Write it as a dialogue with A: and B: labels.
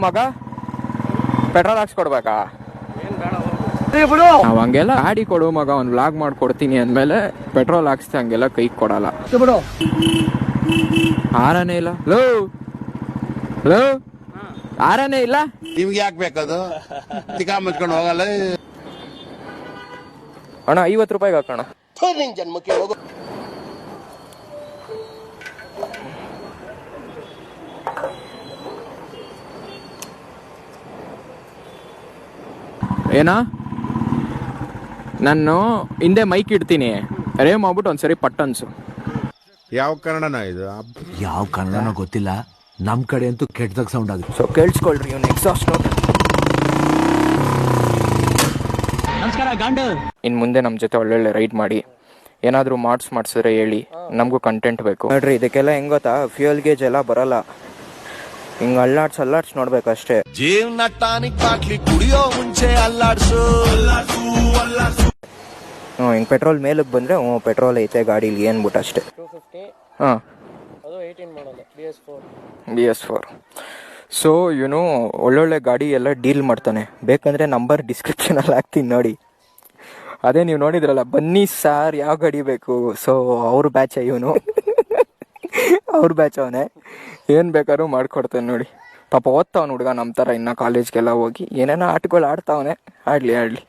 A: ಮಗ? ಪೆಟ್ರೋಲ್ ಹಾಕ್ಸ್ಕೊಡ್ಬೇಕಾ? ನಾವ್ ಹಂಗೆಲ್ಲ ಗಾಡಿ ಕೊಡು ಮಗ, ಒಂದು ವ್ಲಾಗ್ ಮಾಡ್ಕೊಡ್ತೀನಿ ಅಂದ್ಮೇಲೆ ಪೆಟ್ರೋಲ್ ಹಾಕ್ಸ್ತೆ ಹಂಗೆಲ್ಲ ಕೈ ಕೊಡಲ್ಲ. ಆರನೇ ಇಲ್ಲ ಲೋ, ಲೋ ಆರನೇ ಇಲ್ಲ.
B: ನಿಮ್ಗೆ ಯಾಕೆ ಬೇಕದು? ತಿಕಾ ಮುಚ್ಕೊಂಡು ಹೋಗಲ್ಲ
A: ಅಣ್ಣ. 50 ರೂಪಾಯಿಗೆ ಹಾಕೋಣ.
B: ಜನ್ಮಕ್ಕೆ ಹೋಗು.
A: ಏನಾ? ನಾನು ಹಿಂದೆ ಮೈಕ್ ಇಡ್ತೀನಿ, ರೇವ್ ಮಾಡ್ಬಿಟ್ಟು ಒಂದ್ಸರಿ ಪಟ್ಟನ್ಸು.
C: ಯಾವ ಕನ್ನಡನ ಇದು?
D: ಯಾವ ಕನ್ನಡನೋ ಗೊತ್ತಿಲ್ಲ, ನಮ್ ಕಡೆ ಅಂತೂ ಕೆಟ್ಟದಾಗ ಸೌಂಡ್ ಆಗುತ್ತೆ.
A: ಸೊ ಕೇಳಿಸ್ಕೊಳ್ರಿ, ಇವ್ನು ಎಕ್ಸಾಸ್ಟ್ ನೋಟ್. ಇನ್ನು ಮುಂದೆ ನಮ್ಮ ಜೊತೆ ಒಳ್ಳೊಳ್ಳೆ ರೈಡ್ ಮಾಡಿ, ಏನಾದರೂ ಮಾಡಿಸಿದ್ರೆ ಹೇಳಿ, ನಮಗೂ ಕಂಟೆಂಟ್ ಬೇಕು. ನೋಡ್ರಿ ಇದಕ್ಕೆಲ್ಲ ಹೆಂಗ್ ಗೊತ್ತಾ, ಫ್ಯೂಯಲ್ ಗೇಜ್ ಎಲ್ಲ ಬರಲ್ಲ, ಹಿಂಗೆ ಅಲ್ಲಾಡ್ಸ್ ನೋಡ್ಬೇಕಷ್ಟೇ.
E: ಜೀವನ ಟಾನಿಕ್ ಬಾಟ್ಲಿ ಕುಡಿಯೋ ಮುಂಚೆ ಅಲ್ಲಾಡ್ಸು.
A: ಹಿಂಗೆ ಪೆಟ್ರೋಲ್ ಮೇಲಕ್ಕೆ ಬಂದರೆ ಪೆಟ್ರೋಲ್ ಐತೆ ಗಾಡೀಲಿ ಏನ್ಬಿಟ್ಟು ಅಷ್ಟೇ. 250. ಹಾಂ, ಅದು 18 ಮಾಡಲ್ಲ, BS4. ಸೊ ಇವನು ಒಳ್ಳೊಳ್ಳೆ ಗಾಡಿ ಎಲ್ಲ ಡೀಲ್ ಮಾಡ್ತಾನೆ. ಬೇಕಂದರೆ ನಂಬರ್ ಡಿಸ್ಕ್ರಿಪ್ಷನಲ್ಲಿ ಹಾಕ್ತೀನಿ ನೋಡಿ. ಅದೇ ನೀವು ನೋಡಿದ್ರಲ್ಲ, ಬನ್ನಿ ಸಾರ್ ಯಾವ ಗಾಡಿ ಬೇಕು. ಸೊ ಅವ್ರ ಬ್ಯಾಚ್ ಇವನು ಅವ್ರ ಬ್ಯಾಚ್ ಅವನೇ, ಏನು ಬೇಕಾದ್ರೂ ಮಾಡ್ಕೊಡ್ತಾನೆ ನೋಡಿ. ಪಾಪ ಓದ್ತಾವನು ಹುಡುಗ ನಮ್ಮ ಥರ, ಇನ್ನು ಕಾಲೇಜ್ಗೆಲ್ಲ ಹೋಗಿ ಏನೇನೋ ಆಟಗಳು ಆಡ್ತಾವನೆ. ಆಡಲಿ